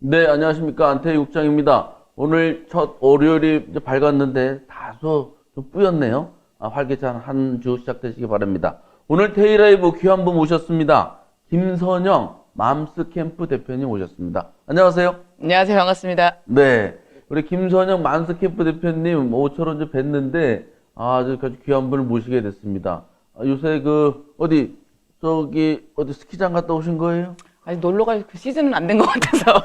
네, 안녕하십니까. 안태희 국장입니다. 오늘 첫 월요일이 이제 밝았는데 다소 좀 뿌였네요. 활기찬 한 주 시작되시기 바랍니다. 오늘 테이라이브 귀한 분 모셨습니다. 김선영 맘스캠프 대표님 오셨습니다. 안녕하세요. 안녕하세요. 반갑습니다. 네, 우리 김선영 맘스캠프 대표님 모처럼 좀 뵀는데 아주 귀한 분을 모시게 됐습니다. 요새 어디 스키장 갔다 오신 거예요? 아직 놀러 갈 그 시즌은 안 된 것 같아서.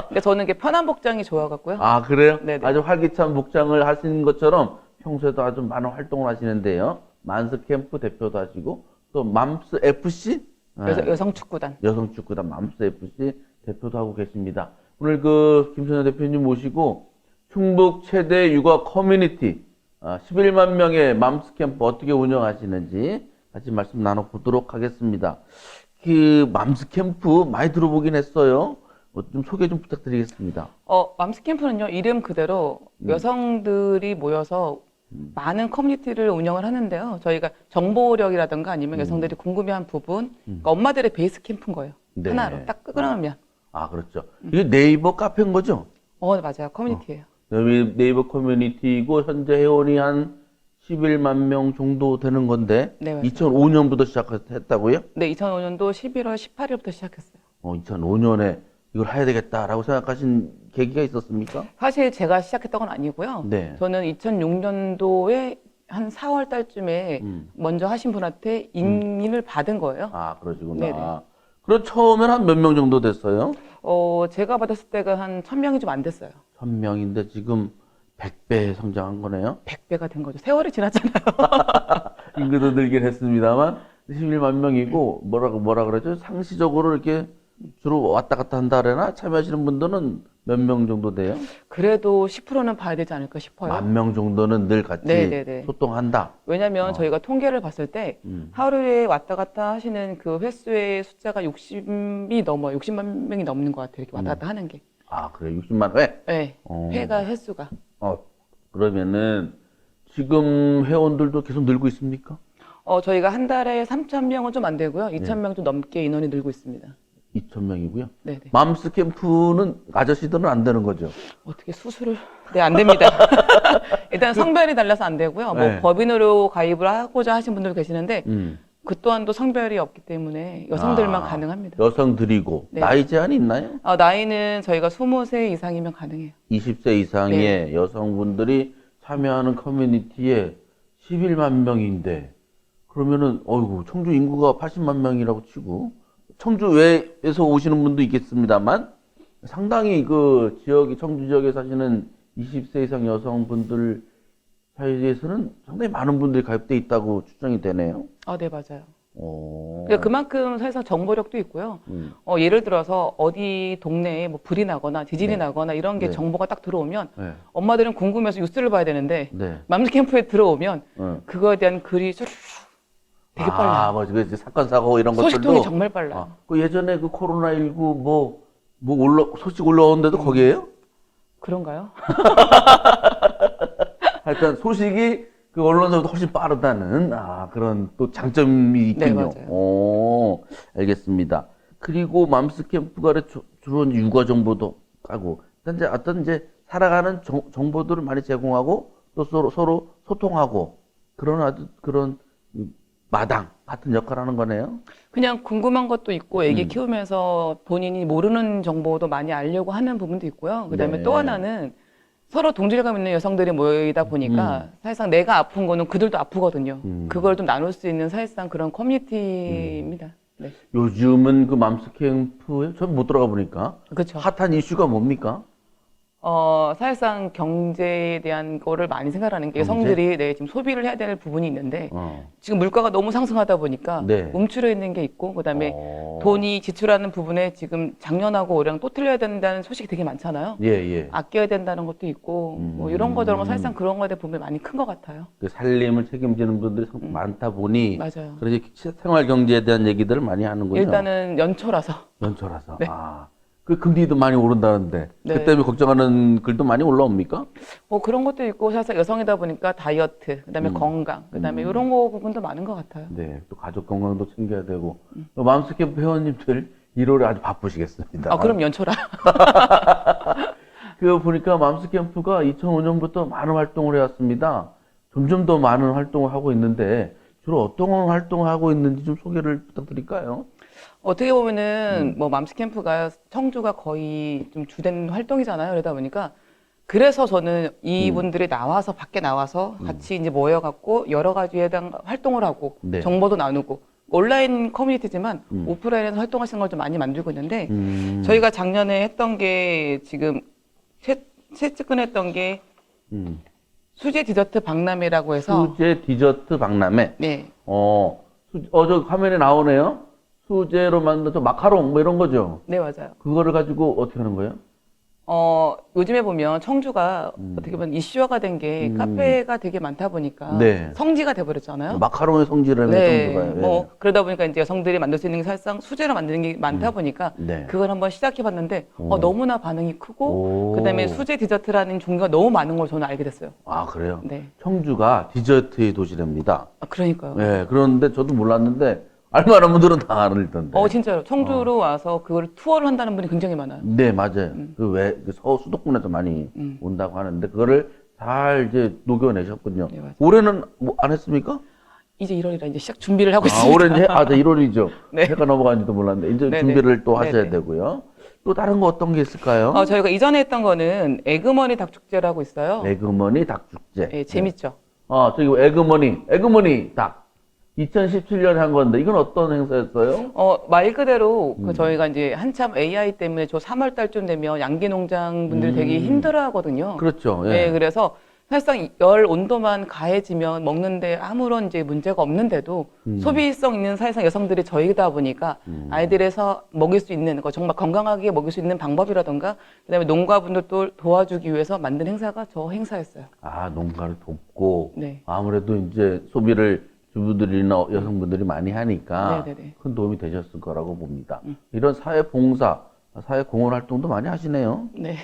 근데 저는 이게 편한 복장이 좋아갖고요. 아, 그래요? 네네. 아주 활기찬 복장을 하시는 것처럼 평소에도 아주 많은 활동을 하시는데요. 만스캠프 대표도 하시고, 또 맘스 FC? 여성축구단. 여성축구단 맘스 FC 대표도 하고 계십니다. 오늘 김선영 대표님 모시고 충북 최대 육아 커뮤니티 11만 명의 맘스 캠프 어떻게 운영하시는지 같이 말씀 나눠보도록 하겠습니다. 맘스 캠프 많이 들어보긴 했어요. 좀 소개 좀 부탁드리겠습니다. 맘스 캠프는요, 이름 그대로 여성들이 모여서 많은 커뮤니티를 운영을 하는데요. 저희가 정보력이라든가 아니면 여성들이 궁금해한 부분, 그러니까 엄마들의 베이스 캠프인 거예요. 네. 하나로 딱 끊으면. 아, 그렇죠. 이게 네이버 카페인 거죠? 맞아요. 커뮤니티예요. 여기 네이버 커뮤니티이고 현재 회원이 한 11만 명 정도 되는 건데 네, 맞아요. 2005년부터 시작했다고요? 네, 2005년도 11월 18일부터 시작했어요. 2005년에 이걸 해야 되겠다라고 생각하신 계기가 있었습니까? 사실 제가 시작했던 건 아니고요. 네. 저는 2006년도에 한 4월 달쯤에 먼저 하신 분한테 인인을 받은 거예요. 아, 그러시구나. 네네. 그럼 처음엔 한 몇 명 정도 됐어요? 제가 받았을 때가 한 1000명이 좀 안 됐어요. 1000명인데 지금 100배 성장한 거네요? 100배가 된 거죠. 세월이 지났잖아요. 인구도 늘긴 했습니다만 11만 명이고 뭐라 그러죠? 상시적으로 이렇게 주로 왔다 갔다 한다 그러나 참여하시는 분들은 몇 명 정도 돼요? 그래도 10%는 봐야 되지 않을까 싶어요. 10,000명 정도는 늘 같이 네네네. 소통한다. 왜냐면 저희가 통계를 봤을 때 하루에 왔다 갔다 하시는 그 횟수의 숫자가 60만 명이 넘는 것 같아요. 이렇게 왔다 갔다 하는 게. 아, 그래. 60만 회? 네. 회가 횟수가. 그러면은 지금 회원들도 계속 늘고 있습니까? 저희가 한 달에 3,000명은 좀 안 되고요. 2,000명 좀 넘게 인원이 늘고 있습니다. 2,000명이고요. 네네. 맘스 캠프는 아저씨들은 안 되는 거죠? 어떻게 수술을? 네, 안 됩니다. 일단 성별이 달라서 안 되고요. 네. 법인으로 가입을 하고자 하신 분들 계시는데, 음. 그 또한도 성별이 없기 때문에 여성들만 가능합니다. 여성들이고 네. 나이 제한이 있나요? 나이는 저희가 20세 이상이면 가능해요. 20세 이상의 네. 여성분들이 참여하는 커뮤니티에 11만 명인데 그러면은 청주 인구가 80만 명이라고 치고 청주 외에서 오시는 분도 있겠습니다만 상당히 청주 지역에 사시는 20세 이상 여성분들 사이에서는 상당히 많은 분들이 가입돼 있다고 추정이 되네요. 네, 맞아요. 오. 그러니까 그만큼 사실상 정보력도 있고요. 예를 들어서 어디 동네에 뭐 불이 나거나 지진이 네. 나거나 이런 게 네. 정보가 딱 들어오면 네. 엄마들은 궁금해서 뉴스를 봐야 되는데 네. 맘스 캠프에 들어오면 네. 그거에 대한 글이 쭉 되게 빨라요. 맞아. 이제 사건, 사고 이런 것들도. 소식통이 정말 빨라요. 예전에 코로나19 소식 올라오는데도 거기에요? 그런가요? 하여튼 소식이 언론사보다 훨씬 빠르다는, 그런 또 장점이 있군요. 네, 맞아요. 오, 알겠습니다. 그리고 맘스 캠프가 주로 이제 육아 정보도 하고, 이제 살아가는 정보들을 많이 제공하고, 또 서로 소통하고, 그런 마당 같은 역할을 하는 거네요. 그냥 궁금한 것도 있고 애기 키우면서 본인이 모르는 정보도 많이 알려고 하는 부분도 있고요. 그다음에 네. 또 하나는 서로 동질감 있는 여성들이 모이다 보니까 사실상 내가 아픈 거는 그들도 아프거든요. 그걸 좀 나눌 수 있는 사실상 그런 커뮤니티입니다. 네. 요즘은 맘스 캠프에 전 못 들어가 보니까 그렇죠. 핫한 이슈가 뭡니까? 사실상 경제에 대한 거를 많이 생각하는 게 경제? 여성들이 지금 소비를 해야 될 부분이 있는데 어. 지금 물가가 너무 상승하다 보니까 네. 움츠려 있는 게 있고 그다음에 돈이 지출하는 부분에 지금 작년하고 올해랑 또 틀려야 된다는 소식이 되게 많잖아요. 예. 아껴야 된다는 것도 있고 뭐 이런 거 저런 거 사실상 그런 거에 대한 부분이 많이 큰 것 같아요. 그 살림을 책임지는 분들이 많다 보니 맞아요. 그래서 생활 경제에 대한 얘기들을 많이 하는군요. 일단은 연초라서 연초라서. 네. 그 금리도 많이 오른다는데 네. 그 때문에 걱정하는 글도 많이 올라옵니까? 뭐 그런 것도 있고 사실 여성이다 보니까 다이어트, 그다음에 건강, 그다음에 이런 거 부분도 많은 것 같아요. 네, 또 가족 건강도 챙겨야 되고 맘스 캠프 회원님들 1월에 아주 바쁘시겠습니다. 아, 그럼 연초라. 그 보니까 맘스 캠프가 2005년부터 많은 활동을 해왔습니다. 점점 더 많은 활동을 하고 있는데 주로 어떤 활동을 하고 있는지 좀 소개를 부탁드릴까요? 어떻게 보면은 뭐 맘스 캠프가 청주가 거의 좀 주된 활동이잖아요. 그러다 보니까 그래서 저는 이분들이 나와서 밖에 나와서 같이 이제 모여갖고 여러 가지에 대한 활동을 하고 네. 정보도 나누고 온라인 커뮤니티지만 오프라인에서 활동하시는 걸 좀 많이 만들고 있는데 저희가 작년에 했던 게 지금 최근했던 게 수제 디저트 박람회라고 해서 수제 디저트 박람회. 네. 저 화면에 나오네요. 수제로 만든 저 마카롱 뭐 이런 거죠. 네, 맞아요. 그거를 가지고 어떻게 하는 거예요? 요즘에 보면 청주가 어떻게 보면 이슈화가 된 게 카페가 되게 많다 보니까 네. 성지가 돼버렸잖아요. 마카롱의 성지라는 네, 정도가요. 뭐 그러다 보니까 이제 여성들이 만들 수 있는 게 사실상 수제로 만드는 게 많다 보니까 네. 그걸 한번 시작해봤는데 너무나 반응이 크고 오. 그다음에 수제 디저트라는 종류가 너무 많은 걸 저는 알게 됐어요. 아, 그래요? 네, 청주가 디저트의 도시랍니다. 그러니까요. 네, 그런데 저도 몰랐는데 알만한 분들은 다 알던데. 진짜요. 청주로 와서 그걸 투어를 한다는 분이 굉장히 많아요. 네, 맞아요. 그 수도권에서 많이 온다고 하는데 그거를 잘 이제 녹여내셨군요. 네, 맞아요. 올해는 뭐 안 했습니까? 이제 1월이라 이제 시작 준비를 하고 있습니다. 올해는 네, 1월이죠. 네. 해가 넘어간지도 몰랐는데 이제 네네. 준비를 또 하셔야 네네. 되고요. 또 다른 거 어떤 게 있을까요? 저희가 이전에 했던 거는 에그머니 닭축제라고 있어요. 에그머니 닭축제. 네, 재밌죠. 저기 에그머니 닭. 2017년에 한 건데 이건 어떤 행사였어요? 말 그대로 저희가 이제 한참 AI 때문에 저 3월 달쯤 되면 양기 농장 분들이 되게 힘들어 하거든요. 그렇죠. 예. 네, 그래서 사실상 열 온도만 가해지면 먹는데 아무런 이제 문제가 없는데도 소비성 있는 사실상 여성들이 저희다 보니까 아이들에서 먹일 수 있는 거 정말 건강하게 먹일 수 있는 방법이라던가 그다음에 농가분들도 도와주기 위해서 만든 행사가 저 행사였어요. 농가를 돕고 네. 아무래도 이제 소비를 주부들이나 여성분들이 많이 하니까 네네네. 큰 도움이 되셨을 거라고 봅니다. 이런 사회봉사, 사회공헌 활동도 많이 하시네요. 네.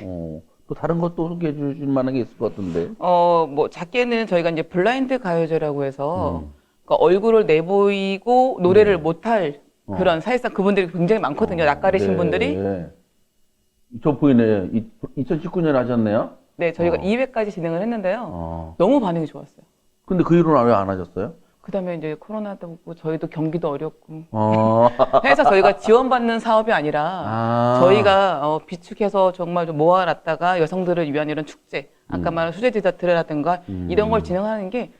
또 다른 것도 소개해 주실 만한 게 있을 것 같은데. 뭐 작게는 저희가 이제 블라인드 가요제라고 해서 그러니까 얼굴을 내보이고 노래를 못할 그런 사실상 그분들이 굉장히 많거든요. 낯가리신 네. 분들이. 저 보이네요. 2019년에 하셨네요. 네, 저희가 2회까지 진행을 했는데요. 너무 반응이 좋았어요. 근데 그 이후로는 왜 안 하셨어요? 그다음에 이제 코로나도 오고 저희도 경기도 어렵고 어. 해서 저희가 지원받는 사업이 아니라 저희가 비축해서 정말 좀 모아놨다가 여성들을 위한 이런 축제, 아까 말한 수제 디저트라든가 이런 걸 진행하는 게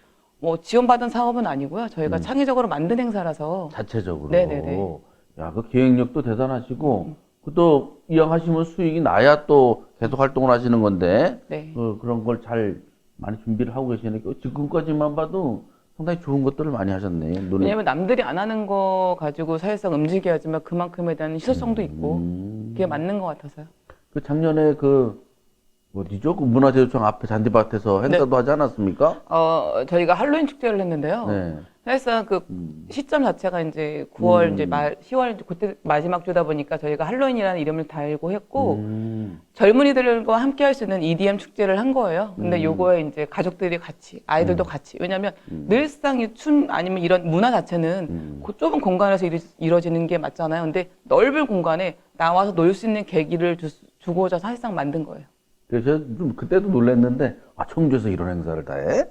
뭐 지원받은 사업은 아니고요. 저희가 창의적으로 만든 행사라서 자체적으로. 네네네. 야, 그 기획력도 대단하시고, 또 이왕하시면 수익이 나야 또 계속 활동을 하시는 건데, 네. 그런 걸 잘 많이 준비를 하고 계시니까 지금까지만 봐도 상당히 좋은 것들을 많이 하셨네. 왜냐면 남들이 안 하는 거 가지고 사실상 움직여야지만 그만큼에 대한 희소성도 있고 그게 맞는 것 같아서요. 그 작년에 어디죠? 그 문화재구청 앞에 잔디밭에서 행사도 하지 않았습니까? 저희가 할로윈 축제를 했는데요. 네. 사실상 그 시점 자체가 이제 9월 이제 10월 그때 마지막 주다 보니까 저희가 할로윈이라는 이름을 달고 했고 젊은이들과 함께 할 수 있는 EDM 축제를 한 거예요. 근데 요거에 이제 가족들이 같이 아이들도 같이 왜냐하면 늘상 이 춤 아니면 이런 문화 자체는 그 좁은 공간에서 이루어지는 게 맞잖아요. 근데 넓은 공간에 나와서 놀 수 있는 계기를 주고자 사실상 만든 거예요. 그래서 좀 그때도 놀랐는데 청주에서 이런 행사를 다 해?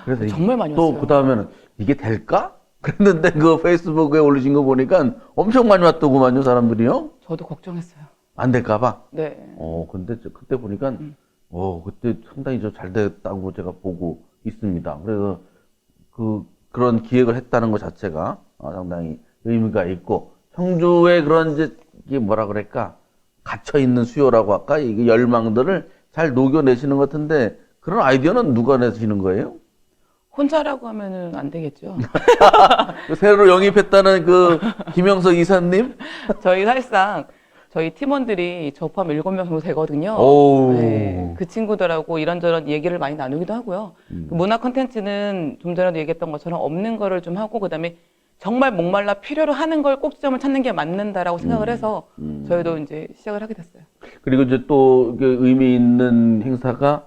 그래서 정말 많이 또 왔어요. 그 다음에는 이게 될까? 그랬는데 그 페이스북에 올리신 거 보니까 엄청 많이 왔더구만요, 사람들이요. 저도 걱정했어요. 안 될까봐. 네. 근데 그때 보니까 그때 상당히 잘 됐다고 제가 보고 있습니다. 그래서 그런 기획을 했다는 것 자체가 상당히 의미가 있고 청주의 그런 이게 뭐라 그럴까 갇혀 있는 수요라고 할까 이게 열망들을 잘 녹여내시는 것 같은데 그런 아이디어는 누가 내시는 거예요? 혼자라고 하면은 안 되겠죠. 새로 영입했다는 그 김영석 이사님? 저희 사실상 저희 팀원들이 저 포함 7명 정도 되거든요. 오. 네, 그 친구들하고 이런저런 얘기를 많이 나누기도 하고요. 그 문화 콘텐츠는 좀 전에도 얘기했던 것처럼 없는 거를 좀 하고 그다음에 정말 목말라 필요로 하는 걸 꼭지점을 찾는 게 맞는다라고 생각을 해서 저희도 이제 시작을 하게 됐어요. 그리고 이제 또 의미 있는 행사가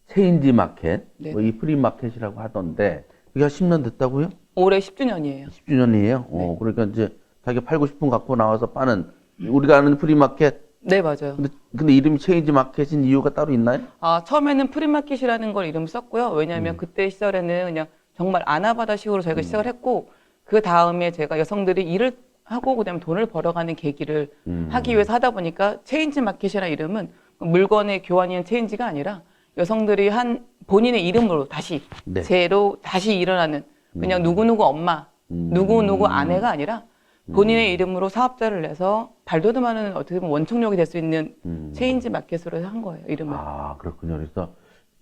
체인지 마켓, 네. 이 프리 마켓이라고 하던데 그게 한 10년 됐다고요? 올해 10주년이에요. 10주년이에요. 네. 그러니까 이제 자기가 팔고 싶은 거 갖고 나와서 파는 우리가 아는 프리마켓. 네, 맞아요. 근데 이름이 체인지 마켓인 이유가 따로 있나요? 처음에는 프리마켓이라는 걸 이름 썼고요. 왜냐하면 그때 시절에는 그냥 정말 아나바다식으로 저희가 시작을 했고, 그 다음에 제가 여성들이 일을 하고 그다음에 돈을 벌어가는 계기를 하기 위해서 하다 보니까 체인지 마켓이라는 이름은 물건의 교환이나 체인지가 아니라 여성들이 한 본인의 이름으로 다시 네. 제로 다시 일어나는 그냥 누구누구 엄마, 누구누구 아내가 아니라 본인의 이름으로 사업자를 내서 발돋움하는 어떻게 보면 원총력이 될 수 있는 체인지 마켓으로 한 거예요, 이름을. 아, 그렇군요. 그래서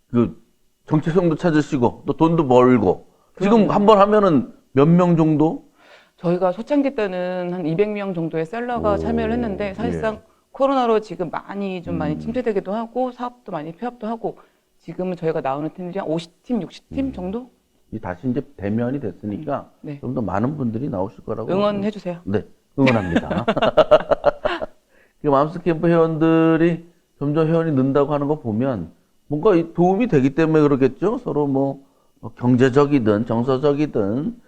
그 정체성도 찾으시고 또 돈도 벌고 지금 한 번 하면은 몇 명 정도? 저희가 초창기 때는 한 200명 정도의 셀러가 참여를 했는데 사실상 코로나로 지금 많이 침체되기도 하고 사업도 많이 폐업도 하고 지금은 저희가 나오는 팀들이 한 50팀, 60팀 정도? 다시 이제 대면이 됐으니까 네. 좀 더 많은 분들이 나오실 거라고. 응원해 주세요. 네, 응원합니다. 그 맘스 캠프 회원들이 점점 회원이 는다고 하는 거 보면 뭔가 도움이 되기 때문에 그러겠죠. 서로 뭐 경제적이든 정서적이든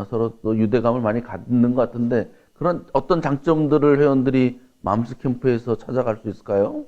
서로 또 유대감을 많이 갖는 것 같은데 그런 어떤 장점들을 회원들이 맘스 캠프에서 찾아갈 수 있을까요?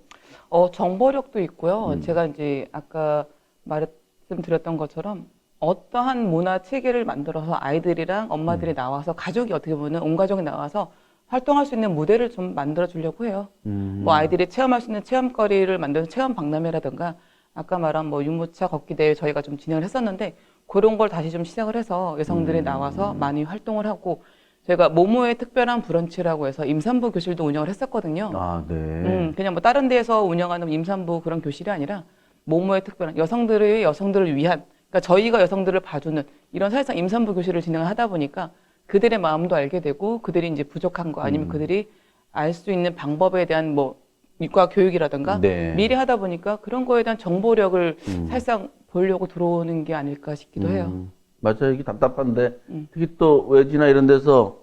정보력도 있고요. 제가 이제 아까 말씀드렸던 것처럼 어떠한 문화 체계를 만들어서 아이들이랑 엄마들이 나와서 가족이 어떻게 보면 온 가족이 나와서 활동할 수 있는 무대를 좀 만들어 주려고 해요. 뭐 아이들이 체험할 수 있는 체험거리를 만들어서 체험 박람회라든가 아까 말한 뭐 유모차 걷기 대회 저희가 좀 진행을 했었는데 그런 걸 다시 좀 시작을 해서 여성들이 나와서 많이 활동을 하고 저희가 모모의 특별한 브런치라고 해서 임산부 교실도 운영을 했었거든요. 아, 네. 그냥 뭐 다른 데에서 운영하는 임산부 그런 교실이 아니라 모모의 특별한 여성들을 위한 그러니까 저희가 여성들을 봐주는 이런 사실상 임산부 교실을 진행을 하다 보니까 그들의 마음도 알게 되고 그들이 이제 부족한 거 아니면 그들이 알 수 있는 방법에 대한 뭐 육아 교육이라든가 네. 미리 하다 보니까 그런 거에 대한 정보력을 사실상 보려고 들어오는 게 아닐까 싶기도 해요. 맞아요. 이게 답답한데 특히 또 외지나 이런 데서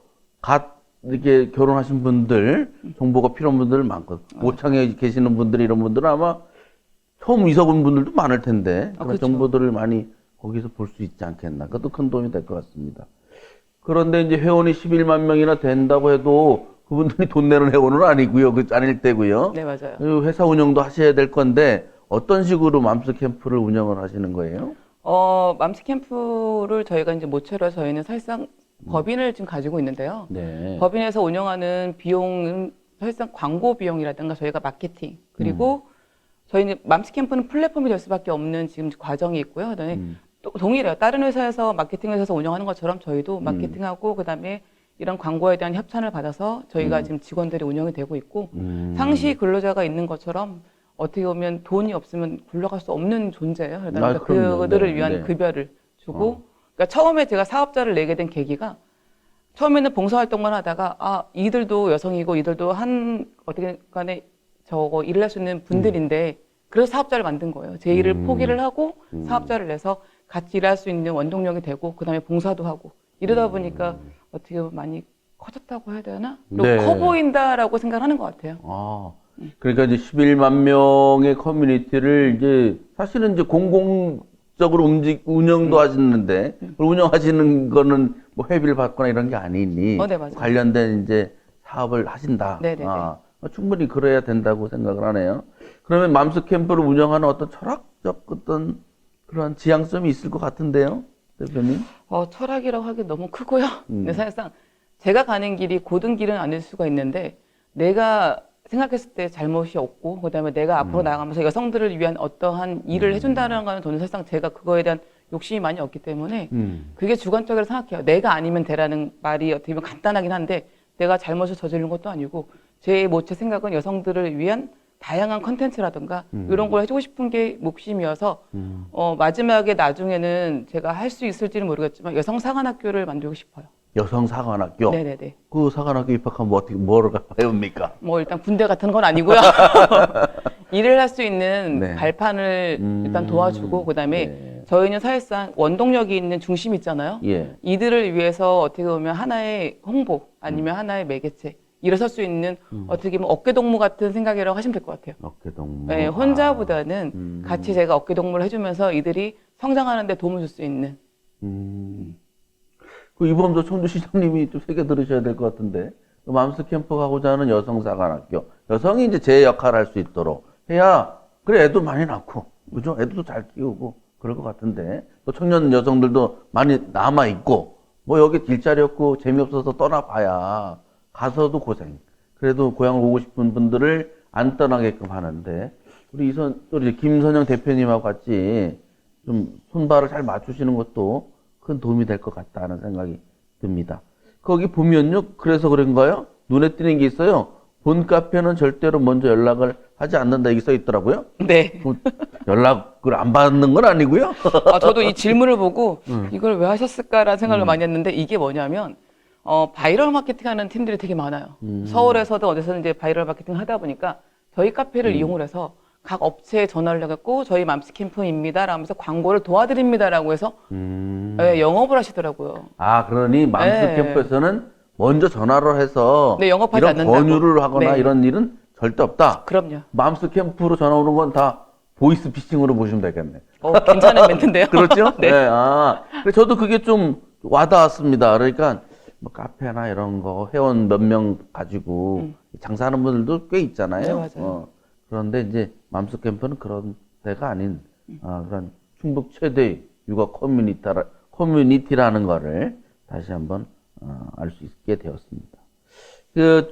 이렇게 결혼하신 분들 정보가 필요한 분들 많거든요. 모창에 계시는 분들 이런 분들은 아마 처음 이사 온 분들도 많을 텐데 그런 그렇죠. 정보들을 많이 거기서 볼 수 있지 않겠나. 그것도 큰 도움이 될 것 같습니다. 그런데 이제 회원이 11만 명이나 된다고 해도 그분들이 돈 내는 회원은 아니고요. 아닐 때고요. 네, 맞아요. 회사 운영도 하셔야 될 건데 어떤 식으로 맘스 캠프를 운영을 하시는 거예요? 맘스 캠프를 저희가 이제 모처럼 저희는 사실상 법인을 지금 가지고 있는데요. 네. 법인에서 운영하는 비용은 사실상 광고 비용이라든가 저희가 마케팅 그리고 저희는 맘스 캠프는 플랫폼이 될 수밖에 없는 지금 과정이 있고요. 그다음에 또 동일해요. 다른 회사에서 마케팅 회사에서 운영하는 것처럼 저희도 마케팅하고 그다음에 이런 광고에 대한 협찬을 받아서 저희가 지금 직원들이 운영이 되고 있고 상시 근로자가 있는 것처럼 어떻게 보면 돈이 없으면 굴러갈 수 없는 존재예요. 그러니까 그럼요. 그들을 네, 위한 네. 급여를 주고 그러니까 처음에 제가 사업자를 내게 된 계기가 처음에는 봉사활동만 하다가 이들도 여성이고 이들도 어떻게 간에 저거 일을 할 수 있는 분들인데 그래서 사업자를 만든 거예요. 제 일을 포기를 하고 사업자를 내서 같이 일할 수 있는 원동력이 되고 그다음에 봉사도 하고 이러다 보니까 어떻게 보면 많이 커졌다고 해야 되나? 그리고 네. 커 보인다라고 생각하는 것 같아요. 그러니까 이제 11만 명의 커뮤니티를 이제 사실은 이제 공공적으로 운영도 하시는데 그걸 운영하시는 거는 뭐 회비를 받거나 이런 게 아니니 네, 맞아요. 관련된 이제 사업을 하신다. 네네네. 충분히 그래야 된다고 생각을 하네요. 그러면 맘스 캠프를 운영하는 어떤 철학적 어떤 그런 지향점이 있을 것 같은데요, 대표님? 철학이라고 하기 너무 크고요. 근데 사실상 제가 가는 길이 고든 길은 아닐 수가 있는데 내가 생각했을 때 잘못이 없고 그다음에 내가 앞으로 나아가면서 여성들을 위한 어떠한 일을 해준다는 거는 저는 사실상 제가 그거에 대한 욕심이 많이 없기 때문에 그게 주관적으로 생각해요. 내가 아니면 되라는 말이 어떻게 보면 간단하긴 한데 내가 잘못을 저지른 것도 아니고 제 생각은 여성들을 위한 다양한 컨텐츠라든가 이런 걸 해주고 싶은 게 목심이어서 마지막에 나중에는 제가 할 수 있을지는 모르겠지만 여성 사관학교를 만들고 싶어요. 여성 사관학교? 네네네. 그 사관학교 입학하면 뭐를 배웁니까? 뭐 일단 군대 같은 건 아니고요. 일을 할 수 있는 네. 발판을 일단 도와주고 그다음에 네. 저희는 사실상 원동력이 있는 중심 있잖아요. 예. 이들을 위해서 어떻게 보면 하나의 홍보 아니면 하나의 매개체 일어설 수 있는 어떻게 보면 어깨동무 같은 생각이라고 하시면 될 것 같아요. 어깨동무. 네, 혼자보다는 같이 제가 어깨동무를 해주면서 이들이 성장하는 데 도움을 줄 수 있는. 그 이범도 청주시장님이 좀 새겨 들으셔야 될 것 같은데 맘스 캠프 가고자 하는 여성사관학교, 여성이 이제 제 역할을 할 수 있도록 해야, 그래, 애도 많이 낳고, 그죠? 애도 잘 키우고, 그럴 것 같은데, 또 청년 여성들도 많이 남아있고, 뭐 여기 일자리 없고 재미없어서 떠나봐야 가서도 고생. 그래도 고향을 오고 싶은 분들을 안 떠나게끔 하는데, 우리 우리 김선영 대표님하고 같이 좀 손발을 잘 맞추시는 것도 큰 도움이 될 것 같다는 생각이 듭니다. 거기 보면요, 그래서 그런가요? 눈에 띄는 게 있어요. 본 카페는 절대로 먼저 연락을 하지 않는다, 이게 써 있더라고요. 네. 연락을 안 받는 건 아니고요. 저도 이 질문을 보고 이걸 왜 하셨을까라는 생각을 많이 했는데 이게 뭐냐면 바이럴 마케팅 하는 팀들이 되게 많아요. 서울에서도 어디서든 이제 바이럴 마케팅 하다 보니까 저희 카페를 이용을 해서 각 업체에 전화를 해갖고 저희 맘스 캠프입니다 라면서 광고를 도와드립니다라고 해서 네, 영업을 하시더라고요. 아, 그러니 맘스 네. 캠프에서는 먼저 전화를 해서 네, 영업하지 이런 않는다고. 권유를 하거나 네. 이런 일은 절대 없다. 그럼요. 맘스 캠프로 전화 오는 건 다 보이스 피싱으로 보시면 되겠네. 괜찮은 멘트인데요. 그렇죠? 네. 그래서 저도 그게 좀 와닿았습니다. 그러니까 뭐 카페나 이런 거 회원 몇 명 가지고 장사하는 분들도 꽤 있잖아요. 네, 맞아요. 그런데 이제 맘스 캠프는 그런 데가 아닌 그런 충북 최대 육아 커뮤니티라는 거를 다시 한번 알 수 있게 되었습니다.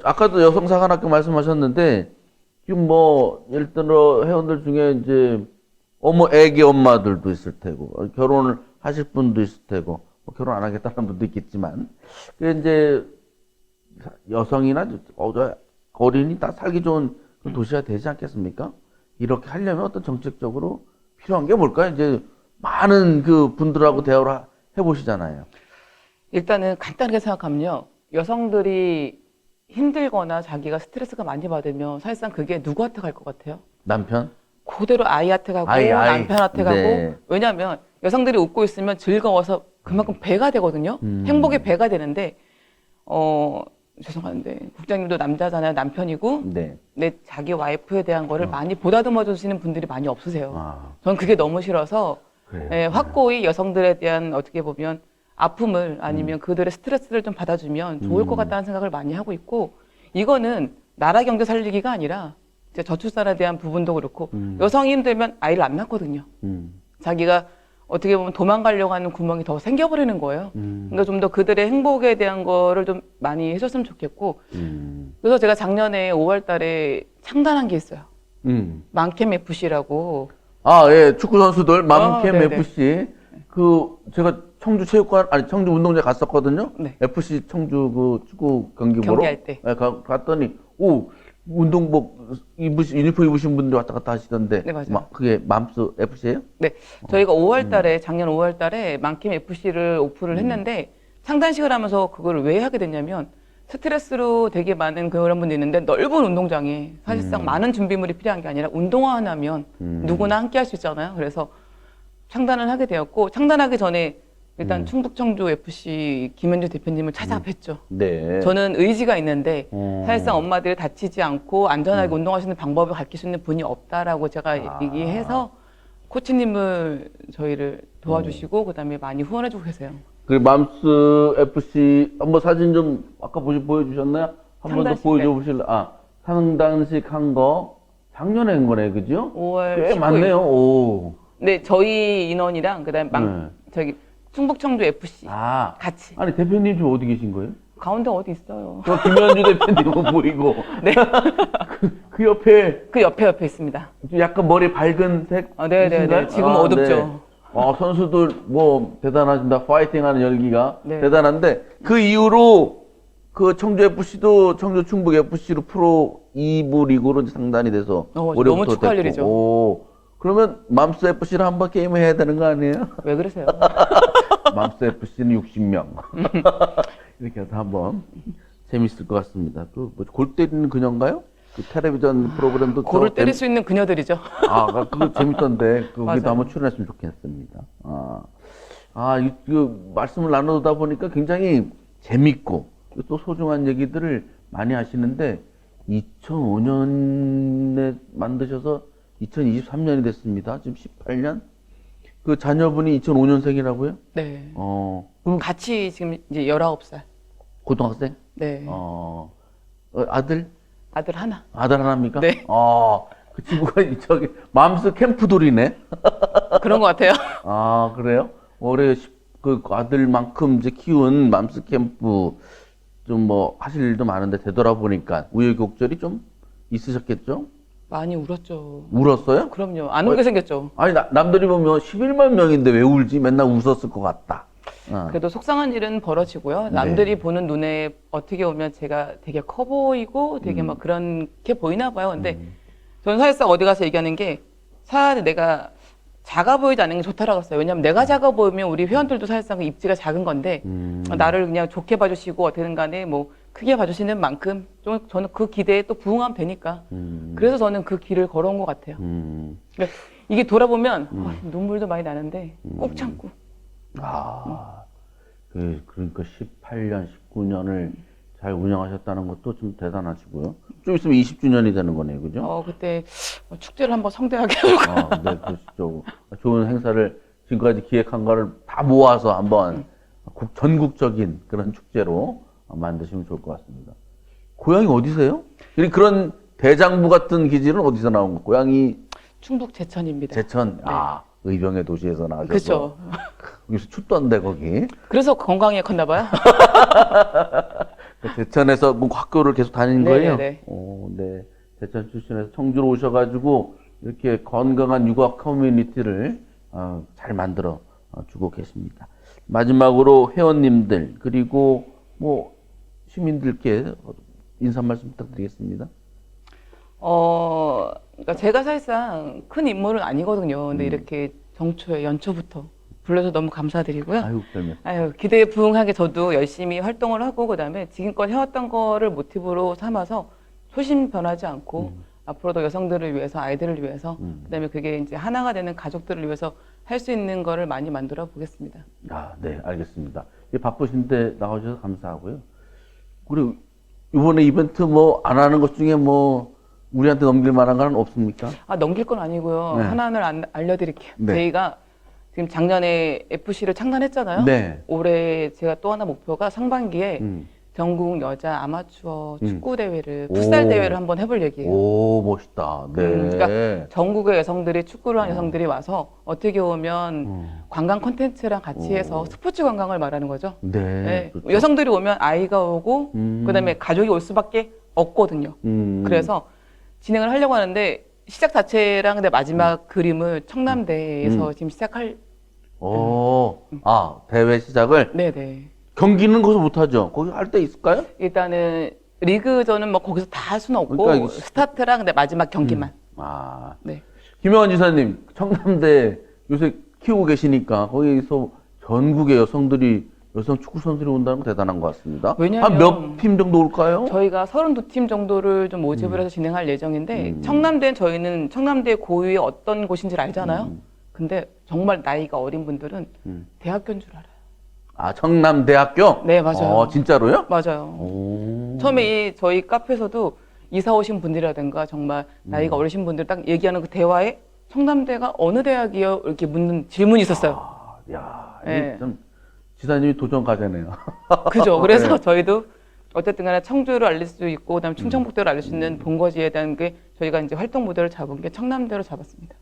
아까도 여성사관학교 말씀하셨는데 지금 뭐 예를 들어 회원들 중에 이제 애기 엄마들도 있을 테고 결혼을 하실 분도 있을 테고 뭐 결혼 안 하겠다는 분도 있겠지만 그 이제 여성이나 어린이 다 살기 좋은 그런 도시가 되지 않겠습니까? 이렇게 하려면 어떤 정책적으로 필요한 게 뭘까요? 이제 많은 그 분들하고 대화를 해보시잖아요. 일단은 간단하게 생각하면요. 여성들이 힘들거나 자기가 스트레스가 많이 받으면 사실상 그게 누구한테 갈 것 같아요? 남편? 그대로 아이한테 가고 아이. 남편한테 가고. 네. 왜냐하면 여성들이 웃고 있으면 즐거워서 그만큼 배가 되거든요. 행복의 배가 되는데 죄송한데 국장님도 남자잖아요. 남편이고 네. 내 자기 와이프에 대한 거를 많이 보다듬어 주시는 분들이 많이 없으세요. 아, 저는 그게 너무 싫어서 그래요. 예, 확고히 여성들에 대한 어떻게 보면 아픔을 아니면 그들의 스트레스를 좀 받아주면 좋을 것 같다는 생각을 많이 하고 있고 이거는 나라 경제 살리기가 아니라 이제 저출산에 대한 부분도 그렇고 여성이 힘들면 아이를 안 낳거든요. 자기가 어떻게 보면 도망가려고 하는 구멍이 더 생겨버리는 거예요. 그러니까 좀 더 그들의 행복에 대한 거를 좀 많이 해줬으면 좋겠고 그래서 제가 작년에 5월 달에 창단한 게 있어요. 만캠 FC라고. 예, 축구 선수들 맘캠 네네. FC 제가 청주 운동장 갔었거든요. 네. FC 청주 그 축구 경기 보러. 경기할 때. 예, 갔더니 운동복 유니폼 입으신 분들 왔다 갔다 하시던데. 네, 맞아요. 그게 맘스 FC예요? 네, 저희가 5월 달에 작년 5월 달에 만캠 FC를 오픈을 했는데 창단식을 하면서 그걸 왜 하게 됐냐면 스트레스로 되게 많은 그런 분들이 있는데 넓은 운동장에 사실상 많은 준비물이 필요한 게 아니라 운동화만 하면 누구나 함께 할 수 있잖아요. 그래서 창단을 하게 되었고 창단하기 전에 일단 충북 청주 FC 김현주 대표님을 찾아뵀죠. 네. 저는 의지가 있는데 사실상 엄마들이 다치지 않고 안전하게 운동할 수 있는 방법을 가르칠 수 있는 분이 없다라고 제가 얘기해서 코치님을 저희를 도와주시고 그다음에 많이 후원해주고 계세요. 그 맘스 FC 한번 사진 좀 아까 보여주셨나요? 한 번 더 상단식, 보여줘 보실래요? 상단식 한 거 작년에 한 거네, 그죠? 5월 꽤 19일. 많네요. 오. 네, 저희 인원이랑 그다음에 네. 저기 충북 청주 FC 아, 같이 아니 대표님 지금 어디 계신 거예요? 가운데 어디 있어요? 저 김현주 대표님은 보이고 네, 그 옆에 그 옆에 있습니다. 좀 약간 머리 밝은 색. 네네네. 지금 어둡죠. 선수들 뭐 대단하십니다. 파이팅하는 열기가 네. 대단한데 그 이후로 그 청주 FC도 청주 충북 FC로 프로 2부 리그로 이제 상단이 돼서 너무 올해부터 축하할 됐고. 일이죠. 오, 그러면 맘스 FC를 한번 게임을 해야 되는 거 아니에요? 왜 그러세요? 맘스 FC는 60명. 이렇게 해서 한번 재밌을 것 같습니다. 골 때리는 그녀인가요? 그 텔레비전 프로그램도 골을 때릴 수 있는 그녀들이죠. 그거 재밌던데 거기도 맞아요. 한번 출연했으면 좋겠습니다. 이 말씀을 나누다 보니까 굉장히 재밌고 또 소중한 얘기들을 많이 하시는데 2005년에 만드셔서 2023년이 됐습니다. 지금 18년. 그 자녀분이 2005년생이라고요? 네. 그럼 같이 지금 이제 19살. 고등학생? 네. 아들? 아들 하나. 아들 하나입니까? 네. 그 친구가 저기 맘스 캠프돌이네. 그런 것 같아요. 아, 그래요? 올해 그 아들만큼 이제 키운 맘스 캠프 좀 뭐 하실 일도 많은데 되돌아보니까 우여곡절이 좀 있으셨겠죠? 많이 울었죠. 울었어요? 그럼요. 안 울게 생겼죠. 아니, 남들이 보면 11만 명인데 왜 울지? 맨날 웃었을 것 같다. 그래도 속상한 일은 벌어지고요. 남들이 보는 눈에 어떻게 보면 제가 되게 커 보이고 되게 막 그렇게 보이나 봐요. 근데 저는 사실상 어디 가서 얘기하는 게 차라리 내가 작아 보이지 않는 게 좋다라고 했어요. 왜냐하면 내가 작아 보이면 우리 회원들도 사실상 그 입지가 작은 건데 나를 그냥 좋게 봐주시고 어떻게든 간에 뭐 크게 봐주시는 만큼 좀 저는 그 기대에 또 부응하면 되니까 그래서 저는 그 길을 걸어온 것 같아요. 그러니까 이게 돌아보면 눈물도 많이 나는데 꼭 참고. 그러니까 18년, 19년을 잘 운영하셨다는 것도 좀 대단하시고요. 좀 있으면 20주년이 되는 거네요, 그죠? 그때 축제를 한번 성대하게 해볼까. 네, 그러시죠. 좋은 행사를 지금까지 기획한 거를 다 모아서 한번 전국적인 그런 축제로 만드시면 좋을 것 같습니다. 고향이 어디세요? 그런 대장부 같은 기질은 어디서 나온 거? 고향이 충북 제천입니다. 제천. 네. 의병의 도시에서 나셔서. 그렇죠. 여기서 춥던데 거기. 그래서 건강에 컸나 봐요. 제천에서 뭐 학교를 계속 다니는 거예요? 네네네. 네. 제천 출신에서 청주로 오셔가지고 이렇게 건강한 육아 커뮤니티를 잘 만들어 주고 계십니다. 마지막으로 회원님들 그리고 뭐 시민들께 인사 말씀 부탁드리겠습니다. 그러니까 제가 사실상 큰 인물은 아니거든요. 근데 이렇게 정초에 연초부터 불러서 너무 감사드리고요. 아유, 별말. 기대에 부응하게 저도 열심히 활동을 하고 그다음에 지금껏 해왔던 거를 모티브로 삼아서 초심 변하지 않고 앞으로도 여성들을 위해서 아이들을 위해서 그다음에 그게 이제 하나가 되는 가족들을 위해서 할 수 있는 거를 많이 만들어 보겠습니다. 네, 알겠습니다. 바쁘신데 나와주셔서 감사하고요. 그리고 이번에 이벤트 뭐 안 하는 것 중에 뭐 우리한테 넘길 만한 건 없습니까? 넘길 건 아니고요. 네. 하나는 알려드릴게요. 네. 저희가 지금 작년에 FC를 창단했잖아요. 네. 올해 제가 또 하나 목표가 상반기에 전국 여자 아마추어 축구 대회를 풋살 대회를 한번 해볼 얘기예요. 오, 멋있다. 네. 그러니까 전국의 여성들이 축구를 하는 여성들이 와서 어떻게 보면 관광 콘텐츠랑 같이 해서 스포츠 관광을 말하는 거죠. 네. 네. 그렇죠. 여성들이 오면 아이가 오고 그다음에 가족이 올 수밖에 없거든요. 그래서 진행을 하려고 하는데 시작 자체랑 근데 마지막 그림을 청남대에서 지금 시작할. 대회 시작을 네네. 경기는 거기서 못하죠. 거기 할 때 있을까요? 일단은 리그전은 뭐 거기서 다 할 수는 없고 그러니까 이게 스타트랑 근데 마지막 경기만. 네. 네. 김영환 지사님, 청남대 요새 키우고 계시니까 거기서 전국의 여성들이 여성 축구 선수들이 온다는 거 대단한 것 같습니다. 왜냐면 한 몇 팀 정도 올까요? 저희가 32팀 정도를 좀 모집을 해서 진행할 예정인데 청남대는 저희는 청남대 고유의 어떤 곳인지를 알잖아요. 근데 정말 나이가 어린 분들은 대학교인 줄 알아요. 청남대학교? 네, 맞아요. 진짜로요? 맞아요. 처음에 저희 카페에서도 이사 오신 분들이라든가 정말 나이가 어리신 분들 딱 얘기하는 그 대화에 청남대가 어느 대학이요? 이렇게 묻는 질문이 있었어요. 이게 좀 지사님이 도전 과제네요. 그죠. 그래서 네. 저희도 어쨌든 간에 청주를 알릴 수 있고 그다음에 충청북도를 알릴 수 있는 본거지에 대한 게 저희가 이제 활동 모델을 잡은 게 청남대로 잡았습니다.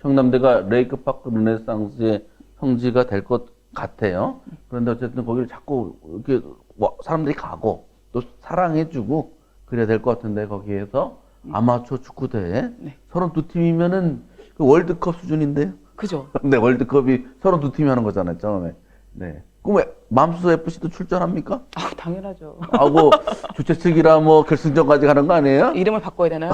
청남대가 레이크파크 르네상스의 성지가 될 것 같아요. 그런데 어쨌든 거기를 자꾸 이렇게 사람들이 가고 또 사랑해주고 그래야 될 것 같은데 거기에서 아마추어 축구대회 32팀이면은 그 월드컵 수준인데요. 그죠. 네, 월드컵이 32팀이 하는 거잖아요, 처음에. 네. 그럼 맘스 FC도 출전합니까? 당연하죠. 주최 측이라 뭐 결승전까지 가는 거 아니에요? 이름을 바꿔야 되나요?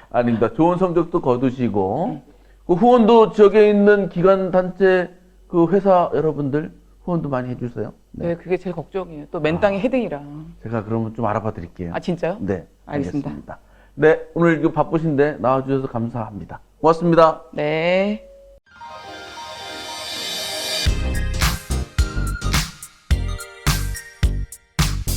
아닙니다. 좋은 성적도 거두시고 그 후원도 지역에 있는 기관 단체 그 회사 여러분들 후원도 많이 해주세요. 네, 그게 제일 걱정이에요. 또 맨땅에 헤딩이라. 제가 그러면 좀 알아봐 드릴게요. 진짜요? 네, 알겠습니다. 네, 오늘 이거 바쁘신데 나와주셔서 감사합니다. 고맙습니다. 네.